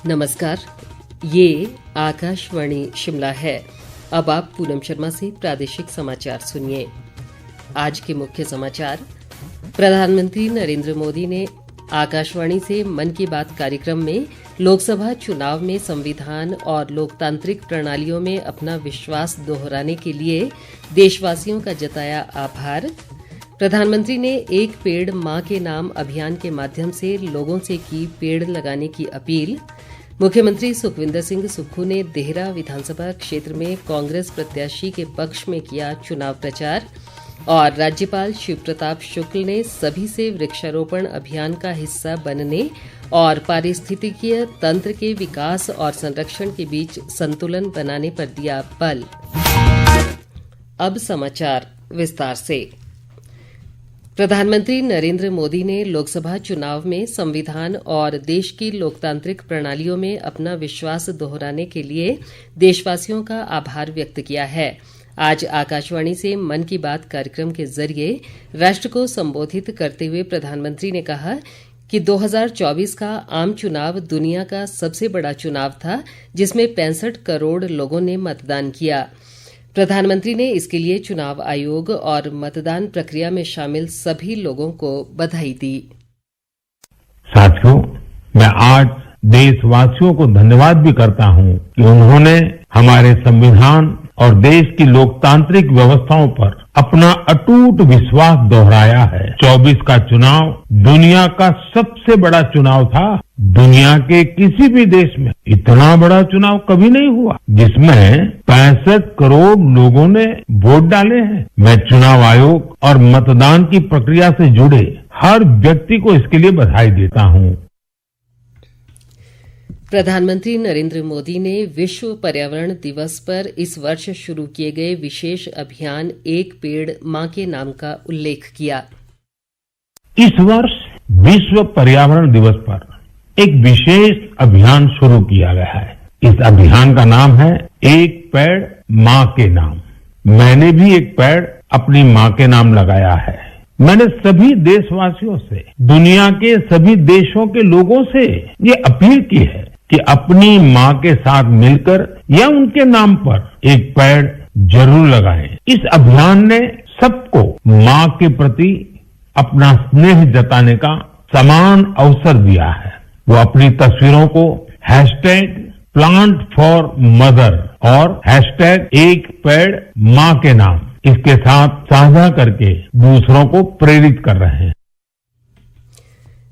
नमस्कार, ये आकाशवाणी शिमला है। अब आप पूनम शर्मा से प्रादेशिक समाचार सुनिए। आज के मुख्य समाचार। प्रधानमंत्री नरेंद्र मोदी ने आकाशवाणी से मन की बात कार्यक्रम में लोकसभा चुनाव में संविधान और लोकतांत्रिक प्रणालियों में अपना विश्वास दोहराने के लिए देशवासियों का जताया आभार। प्रधानमंत्री ने एक पेड़ मां के नाम अभियान के माध्यम से लोगों से की पेड़ लगाने की अपील। मुख्यमंत्री सुखविंदर सिंह सुक्खू ने देहरा विधानसभा क्षेत्र में कांग्रेस प्रत्याशी के पक्ष में किया चुनाव प्रचार। और राज्यपाल शिव प्रताप शुक्ल ने सभी से वृक्षारोपण अभियान का हिस्सा बनने और पारिस्थितिकीय तंत्र के विकास और संरक्षण के बीच संतुलन बनाने पर दिया बल। अब समाचार विस्तार से। प्रधानमंत्री नरेंद्र मोदी ने लोकसभा चुनाव में संविधान और देश की लोकतांत्रिक प्रणालियों में अपना विश्वास दोहराने के लिए देशवासियों का आभार व्यक्त किया है। आज आकाशवाणी से मन की बात कार्यक्रम के जरिए राष्ट्र को संबोधित करते हुए प्रधानमंत्री ने कहा कि 2024 का आम चुनाव दुनिया का सबसे बड़ा चुनाव था, जिसमें 65 करोड़ लोगों ने मतदान किया। प्रधानमंत्री ने इसके लिए चुनाव आयोग और मतदान प्रक्रिया में शामिल सभी लोगों को बधाई दी। साथियों, मैं आज देशवासियों को धन्यवाद भी करता हूं कि उन्होंने हमारे संविधान और देश की लोकतांत्रिक व्यवस्थाओं पर अपना अटूट विश्वास दोहराया है। 24 का चुनाव दुनिया का सबसे बड़ा चुनाव था। दुनिया के किसी भी देश में इतना बड़ा चुनाव कभी नहीं हुआ, जिसमें 65 करोड़ लोगों ने वोट डाले हैं। मैं चुनाव आयोग और मतदान की प्रक्रिया से जुड़े हर व्यक्ति को इसके लिए बधाई देता हूं। प्रधानमंत्री नरेंद्र मोदी ने विश्व पर्यावरण दिवस पर इस वर्ष शुरू किए गए विशेष अभियान एक पेड़ मां के नाम का उल्लेख किया। इस वर्ष विश्व पर्यावरण दिवस पर एक विशेष अभियान शुरू किया गया है। इस अभियान का नाम है एक पेड़ मां के नाम। मैंने भी एक पेड़ अपनी मां के नाम लगाया है। मैंने सभी देशवासियों से, दुनिया के सभी देशों के लोगों से ये अपील की है कि अपनी मां के साथ मिलकर या उनके नाम पर एक पेड़ जरूर लगाएं। इस अभियान ने सबको मां के प्रति अपना स्नेह जताने का समान अवसर दिया है। वो अपनी तस्वीरों को #PlantForMother और #एक पेड़ मां के नाम इसके साथ साझा करके दूसरों को प्रेरित कर रहे हैं।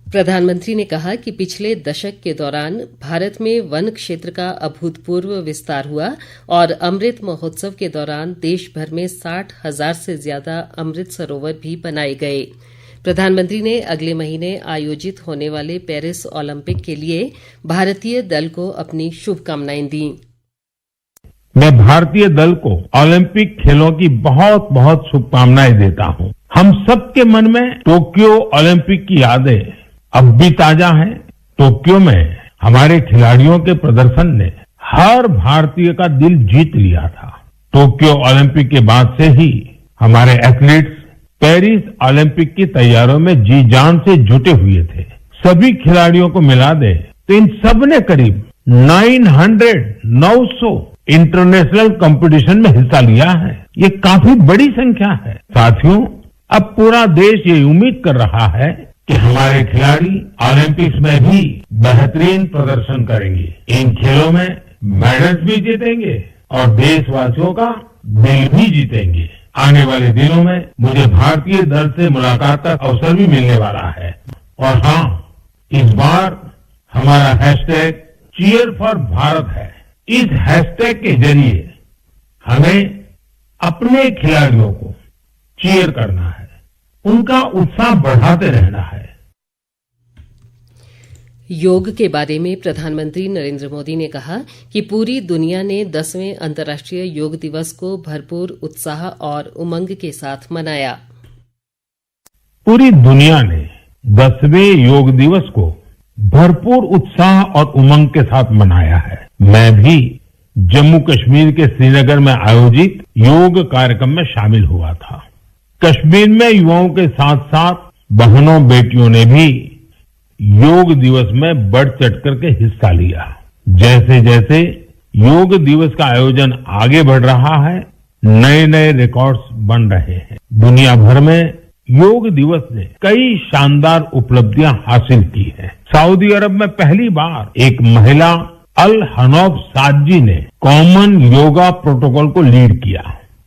प्रधानमंत्री ने कहा कि पिछले दशक के दौरान भारत में वन क्षेत्र का अभूतपूर्व विस्तार हुआ और अमृत महोत्सव के दौरान देश भर में 60,000 से ज्यादा अमृत सरोवर भी बनाए गए। प्रधानमंत्री ने अगले महीने आयोजित होने वाले पेरिस ओलंपिक के लिए भारतीय दल को अपनी शुभकामनाएं दी। मैं भारतीय दल को ओलंपिक खेलों की बहुत बहुत शुभकामनाएं देता हूं। हम सबके मन में टोक्यो ओलंपिक की यादें अब भी ताजा है। टोक्यो में हमारे खिलाड़ियों के प्रदर्शन ने हर भारतीय का दिल जीत लिया था। टोक्यो ओलंपिक के बाद से ही हमारे एथलीट्स पेरिस ओलंपिक की तैयारियों में जी जान से जुटे हुए थे। सभी खिलाड़ियों को मिला दे तो इन सब ने करीब 900 इंटरनेशनल कंपटीशन में हिस्सा लिया है। ये काफी बड़ी संख्या है। साथियों, अब पूरा देश ये उम्मीद कर रहा है कि हमारे खिलाड़ी ओलंपिक्स में भी बेहतरीन प्रदर्शन करेंगे। इन खेलों में मेडल्स भी जीतेंगे और देशवासियों का दिल भी जीतेंगे। आने वाले दिनों में मुझे भारतीय दल से मुलाकात का अवसर भी मिलने वाला है। और हाँ, इस बार हमारा #Cheer4Bharat है। इस हैशटैग के जरिए हमें अपने खिलाड़ियों को चीयर करना है, उनका उत्साह बढ़ाते रहना है। योग के बारे में प्रधानमंत्री नरेंद्र मोदी ने कहा कि पूरी दुनिया ने 10वें अंतर्राष्ट्रीय योग दिवस को भरपूर उत्साह और उमंग के साथ मनाया। पूरी दुनिया ने 10वें योग दिवस को भरपूर उत्साह और उमंग के साथ मनाया है। मैं भी जम्मू कश्मीर के श्रीनगर में आयोजित योग कार्यक्रम में शामिल हुआ था। कश्मीर में युवाओं के साथ साथ बहनों बेटियों ने भी योग दिवस में बढ़ चढ़ करके हिस्सा लिया। जैसे जैसे योग दिवस का आयोजन आगे बढ़ रहा है, नए नए रिकॉर्ड्स बन रहे हैं। दुनिया भर में योग दिवस ने कई शानदार उपलब्धियां हासिल की हैं। सऊदी अरब में पहली बार एक महिला अल हनौफ साद जी ने कॉमन योगा प्रोटोकॉल को लीड किया।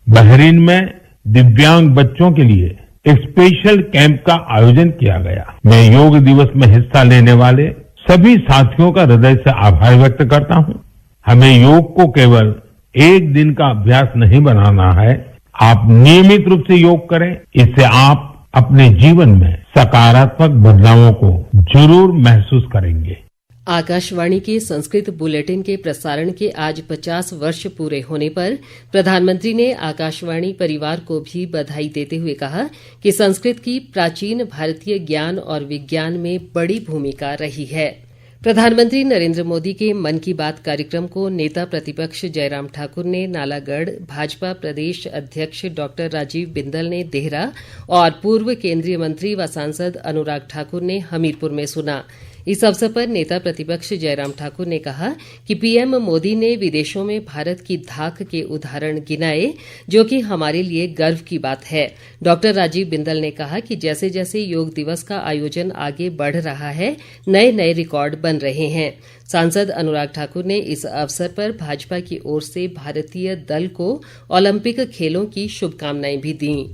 बहरीन में दिव्यांग बच्चों के लिए एक स्पेशल कैंप का आयोजन किया गया। मैं योग दिवस में हिस्सा लेने वाले सभी साथियों का हृदय से आभार व्यक्त करता हूं। हमें योग को केवल एक दिन का अभ्यास नहीं बनाना है। आप नियमित रूप से योग करें, इससे आप अपने जीवन में सकारात्मक बदलावों को जरूर महसूस करेंगे। आकाशवाणी के संस्कृत बुलेटिन के प्रसारण के आज 50 वर्ष पूरे होने पर प्रधानमंत्री ने आकाशवाणी परिवार को भी बधाई देते हुए कहा कि संस्कृत की प्राचीन भारतीय ज्ञान और विज्ञान में बड़ी भूमिका रही है। प्रधानमंत्री नरेंद्र मोदी के मन की बात कार्यक्रम को नेता प्रतिपक्ष जयराम ठाकुर ने नालागढ़, भाजपा प्रदेश अध्यक्ष डॉक्टर राजीव बिंदल ने देहरा और पूर्व केंद्रीय मंत्री व सांसद अनुराग ठाकुर ने हमीरपुर में सुना। इस अवसर पर नेता प्रतिपक्ष जयराम ठाकुर ने कहा कि पीएम मोदी ने विदेशों में भारत की धाक के उदाहरण गिनाए, जो कि हमारे लिए गर्व की बात है। डॉक्टर राजीव बिंदल ने कहा कि जैसे जैसे योग दिवस का आयोजन आगे बढ़ रहा है, नए नए रिकॉर्ड बन रहे हैं। सांसद अनुराग ठाकुर ने इस अवसर पर भाजपा की ओर से भारतीय दल को ओलंपिक खेलों की शुभकामनाएं भी दीं।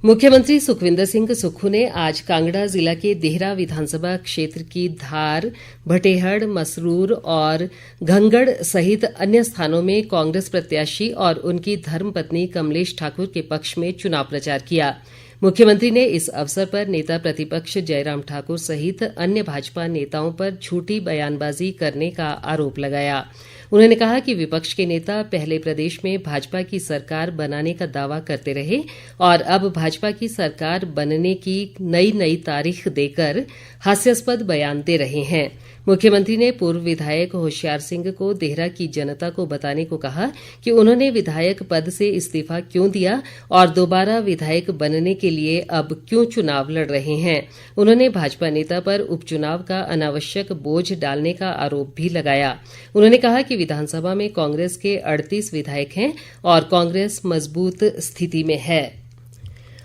मुख्यमंत्री सुखविंदर सिंह सुक्खू ने आज कांगड़ा जिला के देहरा विधानसभा क्षेत्र की धार, भटेहड़, मसरूर और घंगड़ सहित अन्य स्थानों में कांग्रेस प्रत्याशी और उनकी धर्मपत्नी कमलेश ठाकुर के पक्ष में चुनाव प्रचार किया। मुख्यमंत्री ने इस अवसर पर नेता प्रतिपक्ष जयराम ठाकुर सहित अन्य भाजपा नेताओं पर झूठी बयानबाजी करने का आरोप लगाया। उन्होंने कहा कि विपक्ष के नेता पहले प्रदेश में भाजपा की सरकार बनाने का दावा करते रहे और अब भाजपा की सरकार बनने की नई नई तारीख देकर हास्यास्पद बयान दे रहे हैं। मुख्यमंत्री ने पूर्व विधायक होशियार सिंह को देहरा की जनता को बताने को कहा कि उन्होंने विधायक पद से इस्तीफा क्यों दिया और दोबारा विधायक बनने के लिए अब क्यों चुनाव लड़ रहे हैं। उन्होंने भाजपा नेता पर उपचुनाव का अनावश्यक बोझ डालने का आरोप भी लगाया। उन्होंने कहा कि विधानसभा में कांग्रेस के 38 विधायक हैं और कांग्रेस मजबूत स्थिति में है।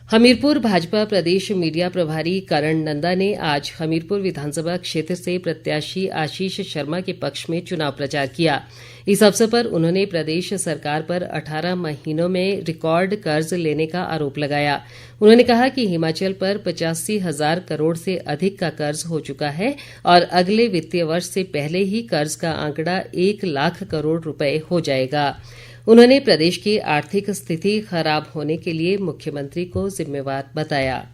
हमीरपुर भाजपा प्रदेश मीडिया प्रभारी करण नंदा ने आज हमीरपुर विधानसभा क्षेत्र से प्रत्याशी आशीष शर्मा के पक्ष में चुनाव प्रचार किया। इस अवसर पर उन्होंने प्रदेश सरकार पर 18 महीनों में रिकॉर्ड कर्ज लेने का आरोप लगाया। उन्होंने कहा कि हिमाचल पर 85,000 करोड़ से अधिक का कर्ज हो चुका है और अगले वित्तीय वर्ष से पहले ही कर्ज का आंकड़ा 1 लाख करोड़ रुपए हो जाएगा। उन्होंने प्रदेश की आर्थिक स्थिति खराब होने के लिए मुख्यमंत्री को जिम्मेवार बताया।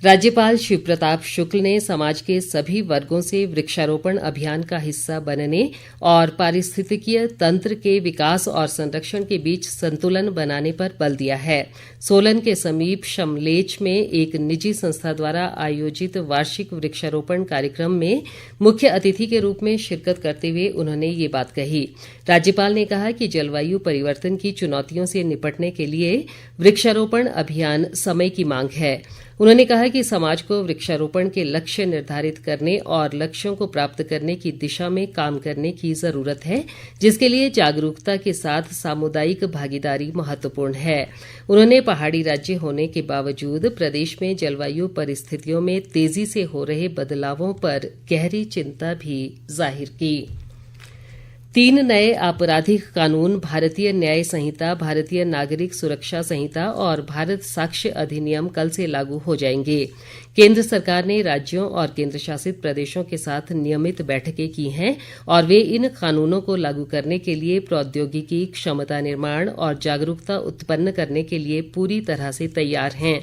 राज्यपाल शिव प्रताप शुक्ल ने समाज के सभी वर्गों से वृक्षारोपण अभियान का हिस्सा बनने और पारिस्थितिकीय तंत्र के विकास और संरक्षण के बीच संतुलन बनाने पर बल दिया है। सोलन के समीप शमलेच में एक निजी संस्था द्वारा आयोजित वार्षिक वृक्षारोपण कार्यक्रम में मुख्य अतिथि के रूप में शिरकत करते हुए उन्होंने ये बात कही। राज्यपाल ने कहा कि जलवायु परिवर्तन की चुनौतियों से निपटने के लिए वृक्षारोपण अभियान समय की मांग है। उन्होंने कहा कि समाज को वृक्षारोपण के लक्ष्य निर्धारित करने और लक्ष्यों को प्राप्त करने की दिशा में काम करने की जरूरत है, जिसके लिए जागरूकता के साथ सामुदायिक भागीदारी महत्वपूर्ण है। उन्होंने पहाड़ी राज्य होने के बावजूद प्रदेश में जलवायु परिस्थितियों में तेजी से हो रहे बदलावों पर गहरी चिंता भी जाहिर की। 3 नए आपराधिक कानून भारतीय न्याय संहिता, भारतीय नागरिक सुरक्षा संहिता और भारत साक्ष्य अधिनियम कल से लागू हो जाएंगे। केंद्र सरकार ने राज्यों और केंद्रशासित प्रदेशों के साथ नियमित बैठकें की हैं और वे इन कानूनों को लागू करने के लिए प्रौद्योगिकी, क्षमता निर्माण और जागरूकता उत्पन्न करने के लिए पूरी तरह से तैयार हैं।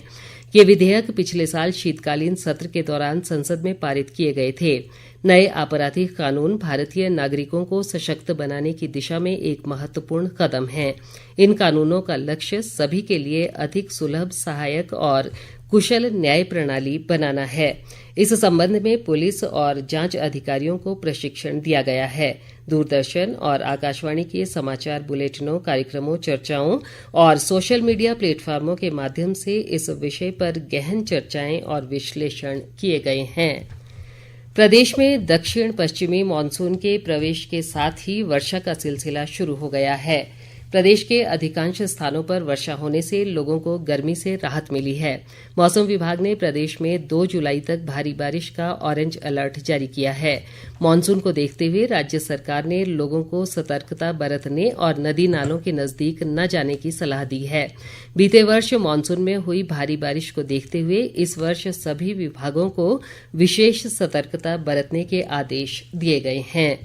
ये विधेयक पिछले साल शीतकालीन सत्र के दौरान संसद में पारित किए गए थे। नए आपराधिक कानून भारतीय नागरिकों को सशक्त बनाने की दिशा में एक महत्वपूर्ण कदम है। इन कानूनों का लक्ष्य सभी के लिए अधिक सुलभ, सहायक और कुशल न्याय प्रणाली बनाना है। इस संबंध में पुलिस और जांच अधिकारियों को प्रशिक्षण दिया गया है। दूरदर्शन और आकाशवाणी के समाचार बुलेटिनों, कार्यक्रमों, चर्चाओं और सोशल मीडिया प्लेटफॉर्मों के माध्यम से इस विषय पर गहन चर्चाएं और विश्लेषण किए गए हैं। प्रदेश में दक्षिण पश्चिमी मानसून के प्रवेश के साथ ही वर्षा का सिलसिला शुरू हो गया है। प्रदेश के अधिकांश स्थानों पर वर्षा होने से लोगों को गर्मी से राहत मिली है। मौसम विभाग ने प्रदेश में 2 जुलाई तक भारी बारिश का ऑरेंज अलर्ट जारी किया है। मानसून को देखते हुए राज्य सरकार ने लोगों को सतर्कता बरतने और नदी नालों के नजदीक न जाने की सलाह दी है। बीते वर्ष मानसून में हुई भारी बारिश को देखते हुए इस वर्ष सभी विभागों को विशेष सतर्कता बरतने के आदेश दिए गए हैं।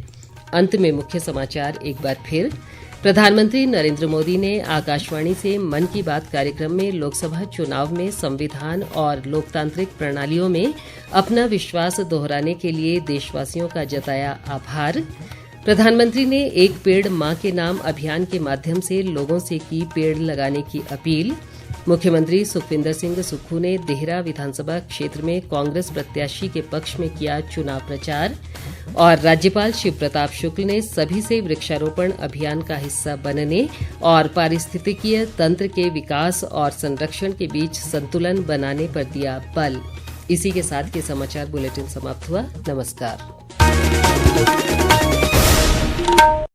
अंत में मुख्य समाचार एक बार फिर। प्रधानमंत्री नरेंद्र मोदी ने आकाशवाणी से मन की बात कार्यक्रम में लोकसभा चुनाव में संविधान और लोकतांत्रिक प्रणालियों में अपना विश्वास दोहराने के लिए देशवासियों का जताया आभार। प्रधानमंत्री ने एक पेड़ मां के नाम अभियान के माध्यम से लोगों से की पेड़ लगाने की अपील। मुख्यमंत्री सुखविंदर सिंह सुक्खू ने देहरा विधानसभा क्षेत्र में कांग्रेस प्रत्याशी के पक्ष में किया चुनाव प्रचार। और राज्यपाल शिव प्रताप शुक्ल ने सभी से वृक्षारोपण अभियान का हिस्सा बनने और पारिस्थितिकीय तंत्र के विकास और संरक्षण के बीच संतुलन बनाने पर दिया बल। इसी के साथ ये समाचार बुलेटिन समाप्त हुआ। नमस्कार।